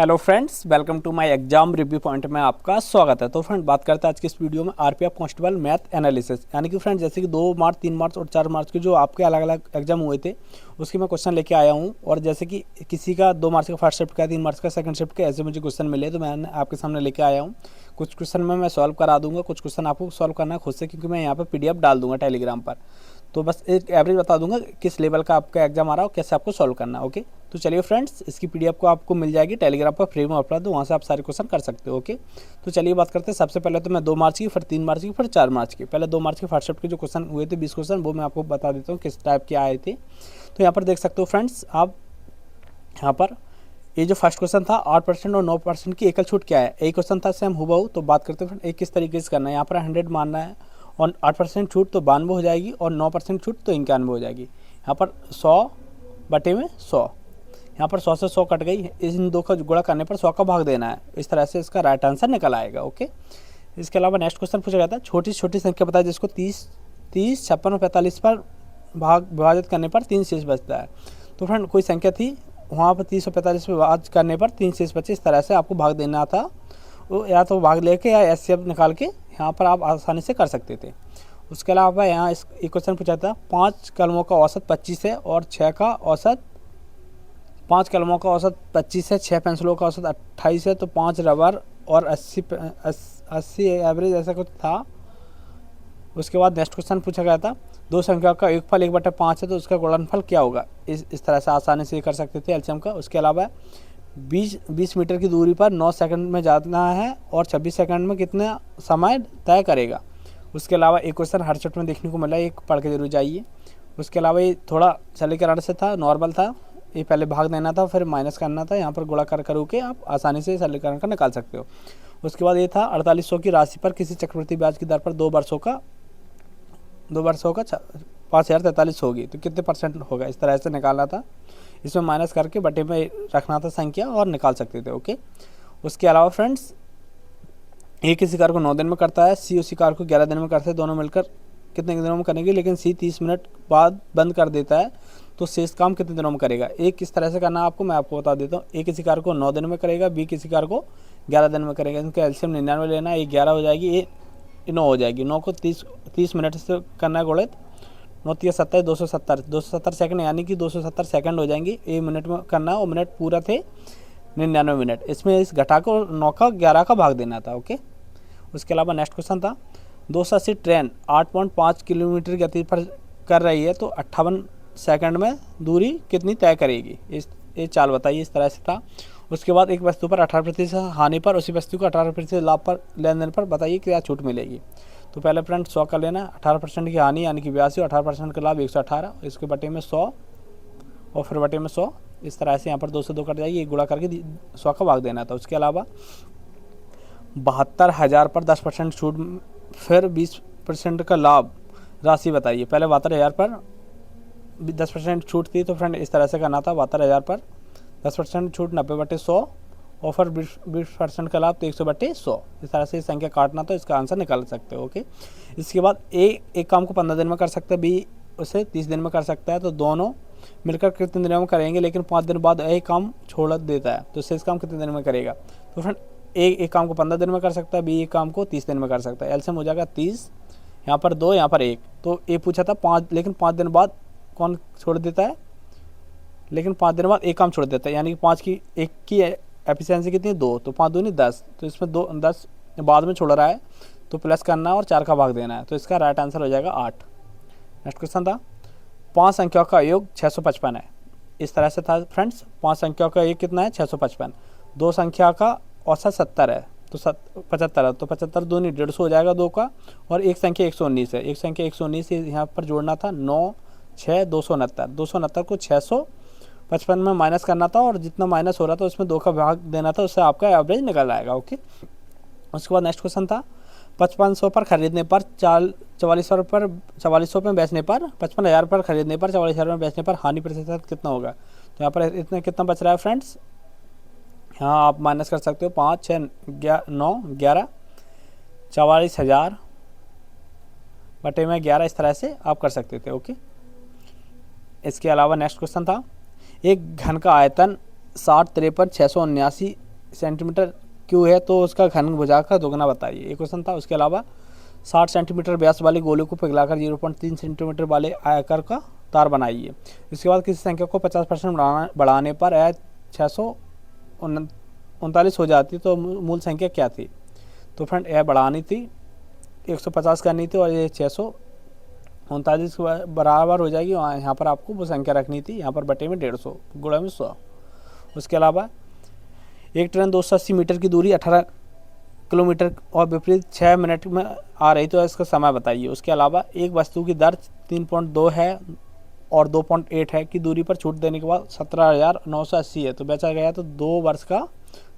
Hello friends, welcome to my exam review point में आपका स्वागत है। तो फ्रेंड बात करते हैं आज की इस वीडियो में आरपीएफ कांस्टेबल मैथ एनालिसिस, यानी कि फ्रेंड जैसे कि 2 मार्च 3 मार्च और 4 मार्च के जो आपके अलग अलग एग्जाम हुए थे उसके मैं क्वेश्चन लेके आया हूं। और जैसे कि किसी का 2 मार्च का फर्स्ट शिफ्ट का, 3 मार्च का सेकंड शिफ्ट का, ऐसे मुझे क्वेश्चन मिले तो मैंने आपके सामने लेके आया हूँ। कुछ क्वेश्चन में मैं सॉल्व करा दूंगा, कुछ क्वेश्चन आपको सॉल्व करना है खुद से, क्योंकि मैं यहाँ पर PDF डाल दूंगा टेलीग्राम पर। तो बस एक एवरेज बता दूंगा किस लेवल का आपका एग्जाम आ रहा हो, कैसे आपको सॉल्व करना है। ओके, तो चलिए फ्रेंड्स, इसकी PDF को आपको मिल जाएगी टेलीग्राम पर फ्री में उपलब्ध, वहाँ से आप सारे क्वेश्चन कर सकते हो। ओके, तो चलिए बात करते हैं। सबसे पहले तो मैं 2 मार्च की, फिर 3 मार्च की, फिर 4 मार्च की। पहले 2 मार्च के फर्स्ट शिफ्ट के जो क्वेश्चन हुए थे 20 क्वेश्चन, वो मैं आपको बता देता हूँ किस टाइप के आए थे। तो यहाँ पर देख सकते हो फ्रेंड्स, आप यहाँ पर ये जो फर्स्ट क्वेश्चन था 8% और 9% की एकल छूट क्या है, एक क्वेश्चन था सेम हुबहू। तो बात करते हैं फ्रेंड एक किस तरीके से करना है। यहाँ पर 100 मानना है और 8% छूट तो 92 हो जाएगी और 9% छूट तो 91 हो जाएगी। यहाँ पर 100/100, यहाँ पर 100 से 100 कट गई, इन दो का गुणा करने पर 100 का भाग देना है। इस तरह से इसका राइट आंसर निकल आएगा। ओके, इसके अलावा नेक्स्ट क्वेश्चन पूछा जाता है छोटी छोटी संख्या बताए जिसको 30, 56 और 45 पर विभाजित करने पर 3 शेष बचता है। तो फ्रेंड कोई संख्या थी, वहाँ पर 30 और 45 पर विभाजित करने पर 3 शेष बचे, इस तरह से आपको भाग देना था। या तो भाग लेके या SCF निकाल के यहाँ पर आप आसानी से कर सकते थे। उसके अलावा यहाँ इस क्वेश्चन पूछा था 5 कलमों का औसत 25 है और 6 का औसत 5 कलमों का औसत 25 है, 6 पेंसिलों का औसत 28 है, तो 5 रबर और 80 एवरेज, ऐसा कुछ था। उसके बाद नेक्स्ट क्वेश्चन पूछा गया था दो संख्या का योगफल 1/5 है तो उसका गुणनफल क्या होगा। इस तरह से आसानी से कर सकते थे एलसीएम का। उसके अलावा 20 मीटर की दूरी पर 9 सेकंड में जाना है और 26 सेकंड में कितना समय तय करेगा। उसके अलावा एक क्वेश्चन हर शिफ्ट में देखने को मिला, एक पढ़ के जरूर जाइए। उसके अलावा ये थोड़ा सलीकरण से था, नॉर्मल था, ये पहले भाग देना था फिर माइनस करना था, यहाँ पर गुणा कर के आप आसानी से सलीकरण का निकाल सकते हो। उसके बाद ये था 4800 की राशि पर किसी चक्रवृद्धि ब्याज की दर पर 2 वर्षों का 5043 होगी तो कितने % होगा, इस तरह से निकालना था। इसमें माइनस करके बटे में रखना था संख्या और निकाल सकते थे। ओके, उसके अलावा फ्रेंड्स ए किसी कार्य को 9 दिन में करता है, सी उसी कार्य को 11 दिन में करता है, दोनों मिलकर कितने दिनों में करेंगे, लेकिन सी 30 मिनट बाद बंद कर देता है, तो शेष काम कितने दिनों में करेगा। एक किस तरह से करना आपको मैं आपको बता देता हूँ। ए किसी कार्य को 9 दिन में करेगा, बी किसी कार्य को 11 दिन में करेगा। इनका एलसीएम 99 लेना है, ये 11 हो जाएगी, ये 9 हो जाएगी। 9 को 30 मिनट से करना है गुणित 9 3 70 270 सेकंड, यानी कि 270 सेकंड हो जाएंगी। एक मिनट में करना है और मिनट पूरा थे 99 मिनट। इसमें इस घटा को 9 का 11 का भाग देना था। ओके, उसके अलावा नेक्स्ट क्वेश्चन था 280 ट्रेन 8.5 किलोमीटर की गति पर कर रही है तो 58 सेकंड में दूरी कितनी तय करेगी, ये चाल बताइए। इस तरह से था। उसके बाद एक वस्तु पर 18% हानि पर उसी वस्तु को 18% लाभ पर लेन देन पर बताइए क्या छूट मिलेगी। तो पहले फ्रेंड 100 का लेना, 18% की हानि यानी कि 82, 18% का लाभ 118, इसके बटे में 100 और फिर बटे में 100, इस तरह से यहाँ पर 2 से 2 कट जाएगी, एक गुणा करके 100 का भाग देना था। उसके अलावा 72,000 पर 10% छूट फिर 20% का लाभ राशि बताइए। पहले 72,000 पर 10% छूट थी, तो फ्रेंड इस तरह से करना था। 72,000 पर 10% छूट 90/100 और फिर 20% का लाभ तो 100/100, इस तरह से संख्या काटना तो इसका आंसर निकाल सकते हो। ओके, इसके बाद एक काम को 15 दिन में कर सकते हैं, बी उसे 30 दिन में कर सकता है, तो दोनों मिलकर कितने दिनों में करेंगे, लेकिन 5 दिन बाद एक काम छोड़ देता है तो शेष काम कितने दिन में करेगा। तो फ्रेंड एक काम को 15 दिन में कर सकता है, बी एक काम को 30 दिन में कर सकता है। एलसीएम हो जाएगा 30, यहाँ पर 2, यहाँ पर 1, तो ए पूछा था 5, लेकिन 5 दिन बाद कौन छोड़ देता है, लेकिन 5 दिन बाद एक काम छोड़ देता है, यानी कि 5 की 1 की एफिशिएंसी कितनी 2, तो 5 दूनी 10, तो इसमें 10 बाद में छोड़ रहा है तो प्लस करना है और 4 का भाग देना है, तो इसका राइट आंसर हो जाएगा 8। नेक्स्ट क्वेश्चन था 5 संख्याओं का योग 655 है, इस तरह से था फ्रेंड्स। 5 संख्याओं का योग कितना है 655, 2 संख्या का औसत 70 है तो 75 है, तो 75 दूनी 150 हो जाएगा 2 का, और एक संख्या 119 है, एक संख्या 119 यहाँ पर जोड़ना था 9 6 269, 269 को 655 में माइनस करना था और जितना माइनस हो रहा था उसमें 2 का भाग देना था, उससे आपका एवरेज निकल आएगा। ओके, उसके बाद नेक्स्ट क्वेश्चन था 5500 पर खरीदने पर 4400 में बेचने पर 55,000 पर खरीदने पर 44,000 में बेचने पर हानि प्रतिशत कितना होगा। तो यहाँ पर इतना कितना बच रहा है फ्रेंड्स, यहाँ आप माइनस कर सकते हो 5 6 9 11 44,000 बटे में 11, इस तरह से आप कर सकते थे। ओके, इसके अलावा नेक्स्ट क्वेश्चन था एक घन का आयतन 60 53 679 सेंटीमीटर क्यू है तो उसका घन भुजा का दोगुना बताइए, ये क्वेश्चन था। उसके अलावा 60 सेंटीमीटर व्यास वाले गोले को पिघलाकर 0.3 सेंटीमीटर वाले आयकर का तार बनाइए। इसके बाद किसी संख्या को 50% बढ़ाने पर यह 639 हो जाती तो मूल संख्या क्या थी? तो फ्रेंड यह बढ़ानी थी, 150 करनी थी और ये 639 के बराबर हो जाएगी। यहाँ पर आपको वो संख्या रखनी थी, यहाँ पर बटे में 150 गुणा में 100। उसके अलावा एक ट्रेन 280 मीटर की दूरी 18 किलोमीटर और विपरीत 6 मिनट में आ रही तो इसका समय बताइए। उसके अलावा एक वस्तु की दर 3.2 है और 2.8 है की दूरी पर छूट देने के बाद 17,980 है तो बेचा गया तो 2 वर्ष का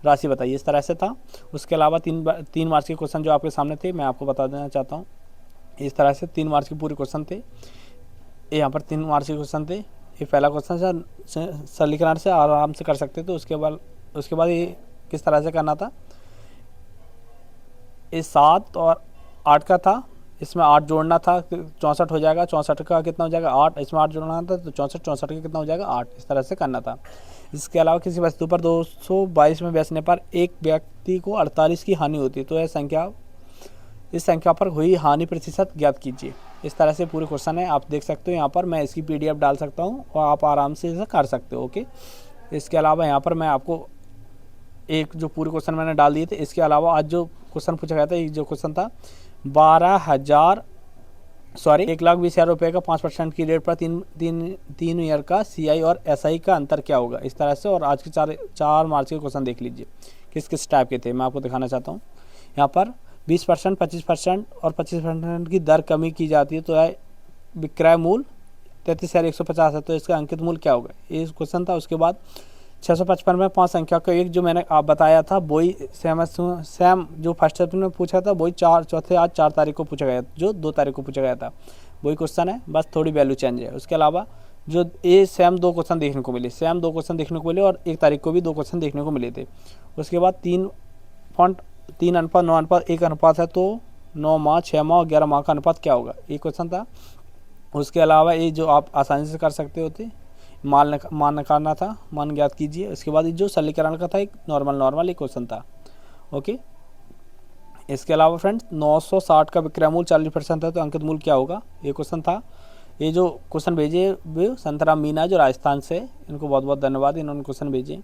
राशि बताइए। इस तरह से था। उसके अलावा 3 मार्च के क्वेश्चन जो आपके सामने थे मैं आपको बता देना चाहता हूँ। इस तरह से 3 मार्च के पूरे क्वेश्चन थे। यहाँ पर 3 मार्च के क्वेश्चन थे। ये पहला क्वेश्चन सरलीकरण से आराम से कर सकते थे। उसके बाद ये किस तरह से करना था, ये 7 और 8 का था, इसमें 8 जोड़ना था 64 हो जाएगा। 64 का कितना हो जाएगा 8, इसमें 8 जोड़ना था तो 64 का कितना हो जाएगा 8। इस तरह से करना था। इसके अलावा किसी वस्तु पर 222 में बेचने पर एक व्यक्ति को 48 की हानि होती है तो इस संख्या पर हुई हानि प्रतिशत ज्ञात कीजिए। इस तरह से पूरे क्वेश्चन है, आप देख सकते हो। यहाँ पर मैं इसकी PDF डाल सकता हूँ और आप आराम से इसे कर सकते हो। ओके, इसके अलावा यहाँ पर मैं आपको एक जो पूरे क्वेश्चन मैंने डाल दिए थे, इसके अलावा आज जो क्वेश्चन पूछा गया था, ये जो क्वेश्चन था 1,20,000 रुपये का 5% की रेट पर 3 ईयर का CI और SI का अंतर क्या होगा? इस तरह से। और आज के 4 मार्च के क्वेश्चन देख लीजिए किस किस टाइप के थे, मैं आपको दिखाना चाहता हूँ। यहाँ पर 20%, 25% और 25% की दर कमी की जाती है तो यह विक्रय मूल्य 33,150 है तो इसका अंकित मूल्य क्या होगा? ये क्वेश्चन था। उसके बाद 655 में 5 संख्या का एक जो मैंने आप बताया था वही सेम जो फर्स्ट चैप्टर में पूछा था वही आज 4 तारीख को पूछा गया, जो 2 तारीख को पूछा गया था वही क्वेश्चन है, बस थोड़ी वैल्यू चेंज है। उसके अलावा जो ये सेम 2 क्वेश्चन देखने को मिले और 1 तारीख को भी 2 क्वेश्चन देखने को मिले थे। उसके बाद 3 अनुपात 9 अनुपात 1 अनुपात है तो 9 माह 6 माह और 11 माह का अनुपात क्या होगा? ये क्वेश्चन था। उसके अलावा ये जो आप आसानी से कर सकते होते, मान निकालना था, मान ज्ञात कीजिए। उसके बाद जो सरलीकरण का था एक नॉर्मल एक क्वेश्चन था। ओके, इसके अलावा फ्रेंड्स 960 का विक्रय मूल्य 40% है तो अंकित मूल्य क्या होगा? ये क्वेश्चन था। ये जो क्वेश्चन भेजे वे संतराम मीना जो राजस्थान से, इनको बहुत बहुत धन्यवाद, इन्होंने क्वेश्चन भेजे।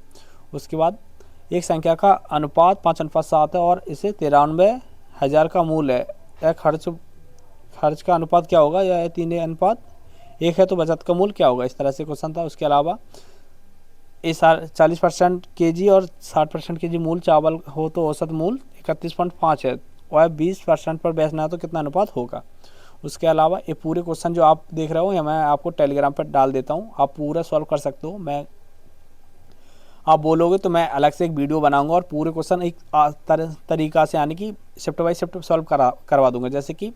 उसके बाद एक संख्या का अनुपात 5:7 है और इसे 93,000 का मूल्य है, यह खर्च का अनुपात क्या होगा? या 3:1 है तो बचत का मूल्य क्या होगा? इस तरह से क्वेश्चन था। उसके अलावा ये 40% KG और 60% KG मूल चावल हो तो औसत मूल्य 31.5 है और 20% पर बेचना है तो कितना अनुपात होगा? उसके अलावा ये पूरे क्वेश्चन जो आप देख रहे हो या मैं आपको टेलीग्राम पर डाल देता हूँ, आप पूरा सॉल्व कर सकते हो। आप बोलोगे तो मैं अलग से एक वीडियो बनाऊंगा और पूरे क्वेश्चन एक तरीका से, यानी कि शिफ्ट बाई शिफ्ट सॉल्व करवा दूंगा। जैसे कि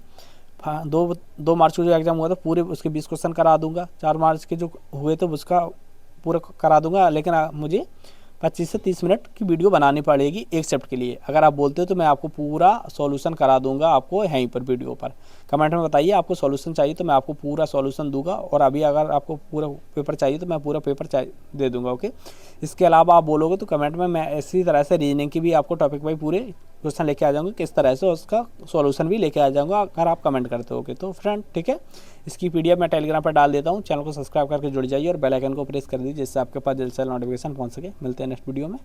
2 मार्च को जो एग्जाम हुआ था पूरे उसके 20 क्वेश्चन करा दूंगा। 4 मार्च के जो हुए थे उसका पूरा करा दूंगा, लेकिन मुझे 25 से 30 मिनट की वीडियो बनानी पड़ेगी एक शिफ्ट के लिए। अगर आप बोलते हो तो मैं आपको पूरा सॉल्यूशन करा दूंगा, आपको यहीं पर वीडियो पर। कमेंट में बताइए आपको सॉल्यूशन चाहिए तो मैं आपको पूरा सॉल्यूशन दूंगा, और अभी अगर आपको पूरा पेपर चाहिए तो मैं पूरा पेपर दे दूंगा। ओके, इसके अलावा आप बोलोगे तो कमेंट में मैं इसी तरह से रीजनिंग की भी आपको टॉपिक वाइज पूरे क्वेश्चन लेके आ जाऊंगा, किस तरह से उसका सॉल्यूशन भी लेके आ जाऊंगा अगर आप कमेंट करते हो। तो फ्रेंड ठीक है, इसकी PDF मैं टेलीग्राम पर डाल देता हूँ। चैनल को सब्सक्राइब करके जुड़ जाइए और बेल आइकन को प्रेस कर दीजिए जिससे आपके पास जल्द से जल्द नोटिफिकेशन पहुँच सके। मिलते हैं नेक्स्ट वीडियो में।